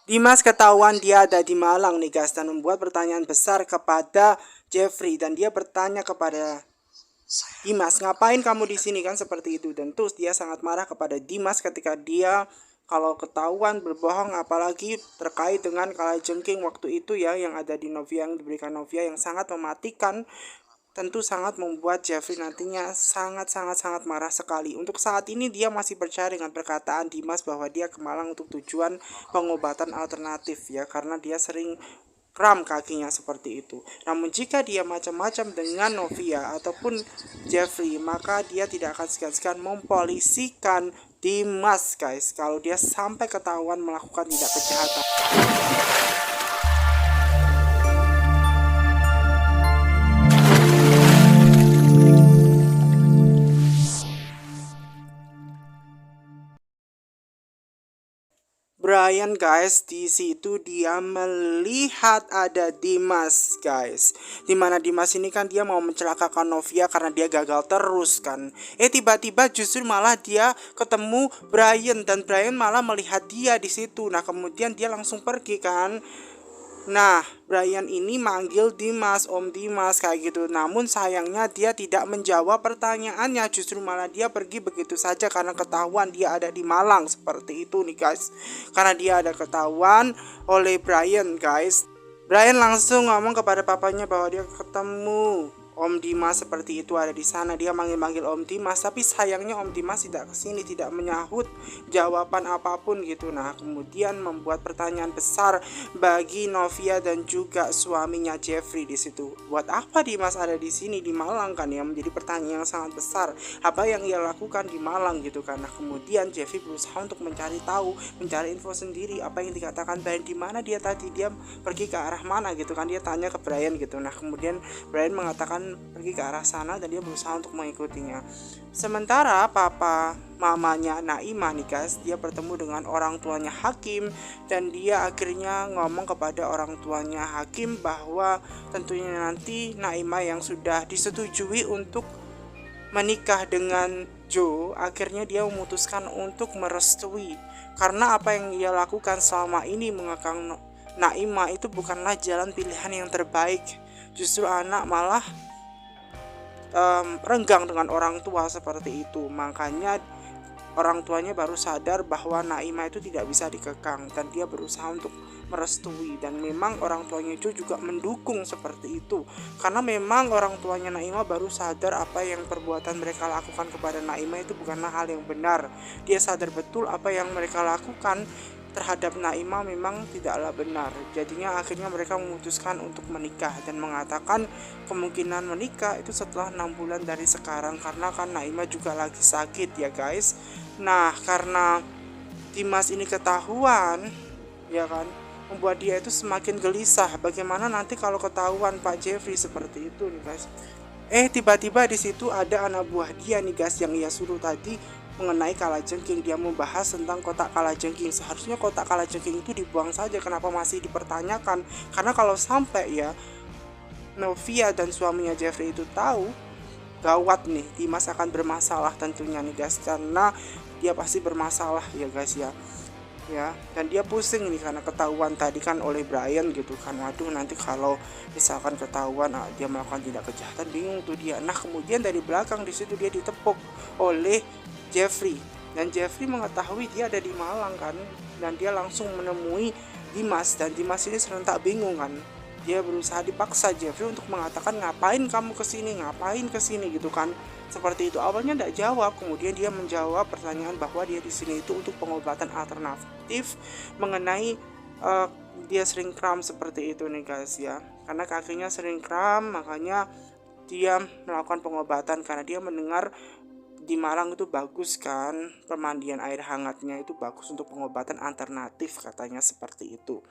Dimas ketahuan dia ada di Malang nih guys dan membuat pertanyaan besar kepada Jeffrey dan dia bertanya kepada Dimas, ngapain kamu di sini kan seperti itu dan terus dia sangat marah kepada Dimas ketika dia kalau ketahuan berbohong apalagi terkait dengan kalajengking waktu itu ya yang ada di Novia yang diberikan Novia yang sangat mematikan tentu sangat membuat Jeffrey nantinya sangat marah sekali. Untuk saat ini dia masih percaya dengan perkataan Dimas bahwa dia ke Malang untuk tujuan pengobatan alternatif ya karena dia sering kram kakinya seperti itu. Namun jika dia macam-macam dengan Novia ataupun Jeffrey, maka dia tidak akan segan-segan mempolisikan Dimas guys kalau dia sampai ketahuan melakukan tindak kejahatan. Brian guys di situ dia melihat ada Dimas guys. Dimana Dimas ini kan dia mau mencelakakan Novia karena dia gagal terus kan. Tiba-tiba justru malah dia ketemu Brian dan Brian malah melihat dia di situ. Nah kemudian dia langsung pergi kan. Nah, Brian ini manggil Dimas, Om Dimas kayak gitu. Namun sayangnya dia tidak menjawab pertanyaannya, justru malah dia pergi begitu saja karena ketahuan dia ada di Malang seperti itu nih guys. Karena dia ada ketahuan oleh Brian guys. Brian langsung ngomong kepada papanya bahwa dia ketemu Om Dimas seperti itu ada di sana. Dia manggil-manggil Om Dimas, tapi sayangnya Om Dimas tidak kesini, tidak menyahut jawaban apapun gitu. Nah, kemudian membuat pertanyaan besar bagi Novia dan juga suaminya Jeffrey di situ. Buat apa Dimas ada di sini di Malang kan ya? Menjadi pertanyaan yang sangat besar. Apa yang ia lakukan di Malang gitu kan? Nah, kemudian Jeffrey berusaha untuk mencari tahu, mencari info sendiri apa yang dikatakan Brian di mana dia tadi, dia pergi ke arah mana gitu kan? Dia tanya ke Brian gitu. Nah, kemudian Brian mengatakan pergi ke arah sana dan dia berusaha untuk mengikutinya. Sementara papa mamanya Naimah nih guys, dia bertemu dengan orang tuanya Hakim dan dia akhirnya ngomong kepada orang tuanya Hakim bahwa tentunya nanti Naimah yang sudah disetujui untuk menikah dengan Joe, akhirnya dia memutuskan untuk merestui karena apa yang ia lakukan selama ini mengekang Naimah itu bukanlah jalan pilihan yang terbaik. Justru anak malah renggang dengan orang tua seperti itu. Makanya orang tuanya baru sadar bahwa Naimah itu tidak bisa dikekang dan dia berusaha untuk merestui dan memang orang tuanya Joe juga mendukung seperti itu karena memang orang tuanya Naimah baru sadar apa yang perbuatan mereka lakukan kepada Naimah itu bukanlah hal yang benar. Dia sadar betul apa yang mereka lakukan terhadap Naimah memang tidaklah benar. Jadinya akhirnya mereka memutuskan untuk menikah dan mengatakan kemungkinan menikah itu setelah 6 bulan dari sekarang karena kan Naimah juga lagi sakit ya guys. Nah, karena Dimas ini ketahuan, ya kan, membuat dia itu semakin gelisah. Bagaimana nanti kalau ketahuan Pak Jeffrey seperti itu nih guys? Tiba-tiba di situ ada anak buah dia nih guys yang ia suruh tadi mengenai kalajengking. Dia membahas tentang kotak kalajengking. Seharusnya kotak kalajengking itu dibuang saja. Kenapa masih dipertanyakan? Karena kalau sampai ya Novia dan suaminya Jeffrey itu tahu, gawat nih, Dimas akan bermasalah tentunya nih guys karena dia pasti bermasalah ya guys ya dan dia pusing nih karena ketahuan tadi kan oleh Brian gitu kan. Waduh, nanti kalau misalkan ketahuan dia melakukan tindak kejahatan, bingung tuh dia. Nah, kemudian dari belakang di situ dia ditepuk oleh Jeffrey dan Jeffrey mengetahui dia ada di Malang kan dan dia langsung menemui Dimas dan Dimas ini serentak bingung kan. Dia berusaha dipaksa Jeffrey untuk mengatakan ngapain kamu kesini, ngapain kesini gitu kan. Seperti itu awalnya tidak jawab, kemudian dia menjawab pertanyaan bahwa dia di sini itu untuk pengobatan alternatif mengenai uh, dia sering kram seperti itu nih guys ya. Karena kakinya sering kram makanya dia melakukan pengobatan karena dia mendengar di Malang itu bagus kan, pemandian air hangatnya itu bagus untuk pengobatan alternatif katanya seperti itu.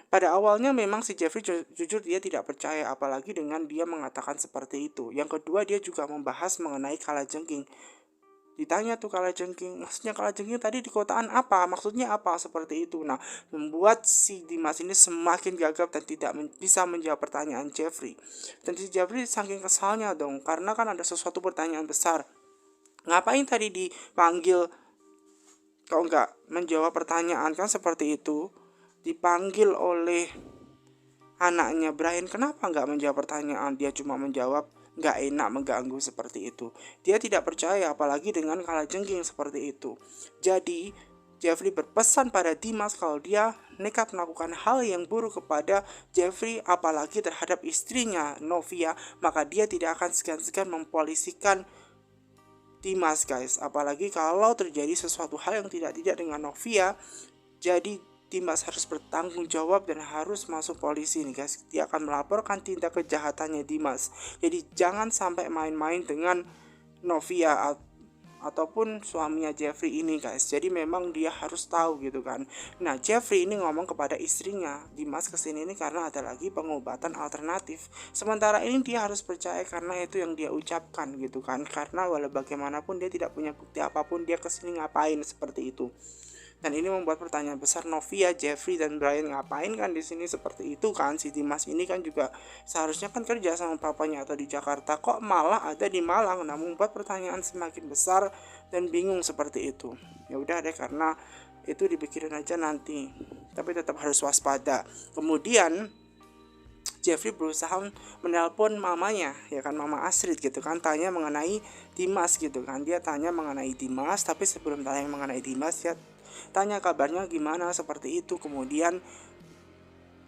Pada awalnya memang si Jeffrey jujur dia tidak percaya apalagi dengan dia mengatakan seperti itu. Yang kedua dia juga membahas mengenai kalajengking. Ditanya tuh kalajengking, maksudnya kalajengking tadi di kotaan apa? Maksudnya apa? Seperti itu. Nah, membuat si Dimas ini semakin gagap dan tidak bisa menjawab pertanyaan Jeffrey. Dan si Jeffrey saking kesalnya dong, karena kan ada sesuatu pertanyaan besar. Ngapain tadi dipanggil kau nggak menjawab pertanyaan kan seperti itu. dipanggil oleh anaknya Brian, kenapa nggak menjawab pertanyaan? Dia cuma menjawab nggak enak mengganggu seperti itu. Dia tidak percaya, apalagi dengan kalajengking seperti itu. Jadi Jeffrey berpesan pada Dimas kalau dia nekat melakukan hal yang buruk kepada Jeffrey, apalagi terhadap istrinya Novia, maka dia tidak akan segan-segan mempolisikan Dimas, guys. Apalagi kalau terjadi sesuatu hal yang tidak dengan Novia, jadi Dimas harus bertanggung jawab dan harus masuk polisi nih, guys. Dia akan melaporkan tindak kejahatannya Dimas. Jadi jangan sampai main-main dengan Novia ataupun suaminya Jeffrey ini, guys. Jadi memang dia harus tahu gitu kan. Nah, Jeffrey ini ngomong kepada istrinya, Dimas kesini ini karena ada lagi pengobatan alternatif. Sementara ini dia harus percaya karena itu yang dia ucapkan gitu kan. Karena walau bagaimanapun dia tidak punya bukti apapun, dia kesini ngapain seperti itu. Dan ini membuat pertanyaan besar, Novia, Jeffrey, dan Brian ngapain kan di sini seperti itu kan. Si Dimas ini kan juga seharusnya kan kerja sama papanya atau di Jakarta, kok malah ada di Malang. Nah, membuat pertanyaan semakin besar dan bingung seperti itu. Ya udah deh, karena itu dipikirin aja nanti, tapi tetap harus waspada. Kemudian Jeffrey berusaha menelpon mamanya, ya kan, Mama Astrid gitu kan, tanya mengenai Dimas gitu kan. Dia tanya mengenai Dimas, tapi sebelum tanya mengenai Dimas, dia tanya kabarnya gimana seperti itu. Kemudian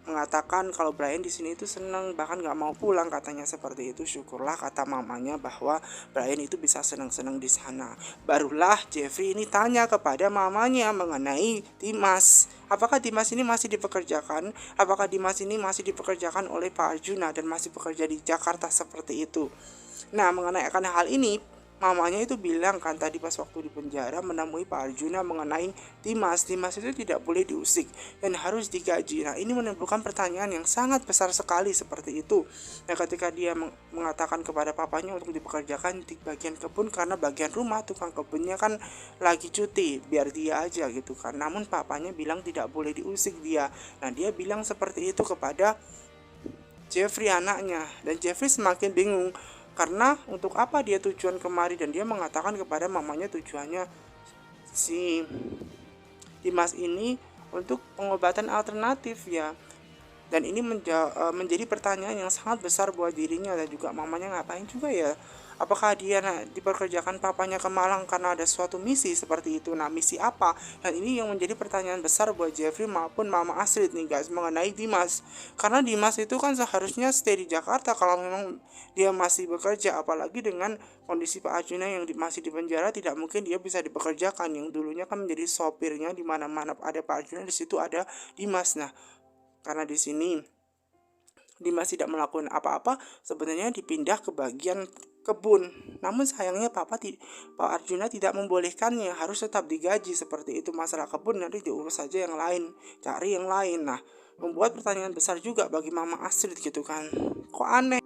mengatakan kalau Brian di sini itu senang, bahkan nggak mau pulang katanya seperti itu. Syukurlah kata mamanya bahwa Brian itu bisa senang-senang di sana. Barulah Jeffrey ini tanya kepada mamanya mengenai Dimas. Apakah Dimas ini masih dipekerjakan? Apakah Dimas ini masih dipekerjakan oleh Pak Arjuna dan masih bekerja di Jakarta seperti itu? Nah, mengenai akan hal ini, mamanya itu bilang kan tadi pas waktu di penjara menemui Pak Arjuna mengenai Dimas itu tidak boleh diusik dan harus digaji. Nah, ini menimbulkan pertanyaan yang sangat besar sekali seperti itu. Nah, ketika dia mengatakan kepada papanya untuk dipekerjakan di bagian kebun karena bagian rumah tukang kebunnya kan lagi cuti, biar dia aja gitu kan. Namun papanya bilang tidak boleh diusik dia. Nah, dia bilang seperti itu kepada Jeffrey anaknya, dan Jeffrey semakin bingung karena untuk apa dia tujuan kemari, dan dia mengatakan kepada mamanya tujuannya si Dimas ini untuk pengobatan alternatif ya. Dan ini menjadi pertanyaan yang sangat besar buat dirinya dan juga mamanya, ngapain juga ya. Apakah dia diperkerjakan papanya ke Malang karena ada suatu misi seperti itu? Nah, misi apa? Dan ini yang menjadi pertanyaan besar buat Jeffrey maupun Mama Astrid nih, guys, mengenai Dimas. Karena Dimas itu kan seharusnya stay di Jakarta kalau memang dia masih bekerja. Apalagi dengan kondisi Pak Arjuna yang masih di penjara, tidak mungkin dia bisa dipekerjakan. Yang dulunya kan menjadi sopirnya, di mana-mana ada Pak Arjuna, di situ ada Dimas. Nah, karena di sini Dimas tidak melakukan apa-apa, sebenarnya dipindah ke bagian kebun. Namun sayangnya Pak Arjuna tidak membolehkannya, harus tetap digaji seperti itu. Masalah kebun nanti diurus saja yang lain, cari yang lain. Nah, membuat pertanyaan besar juga bagi Mama Astrid gitu kan. Kok aneh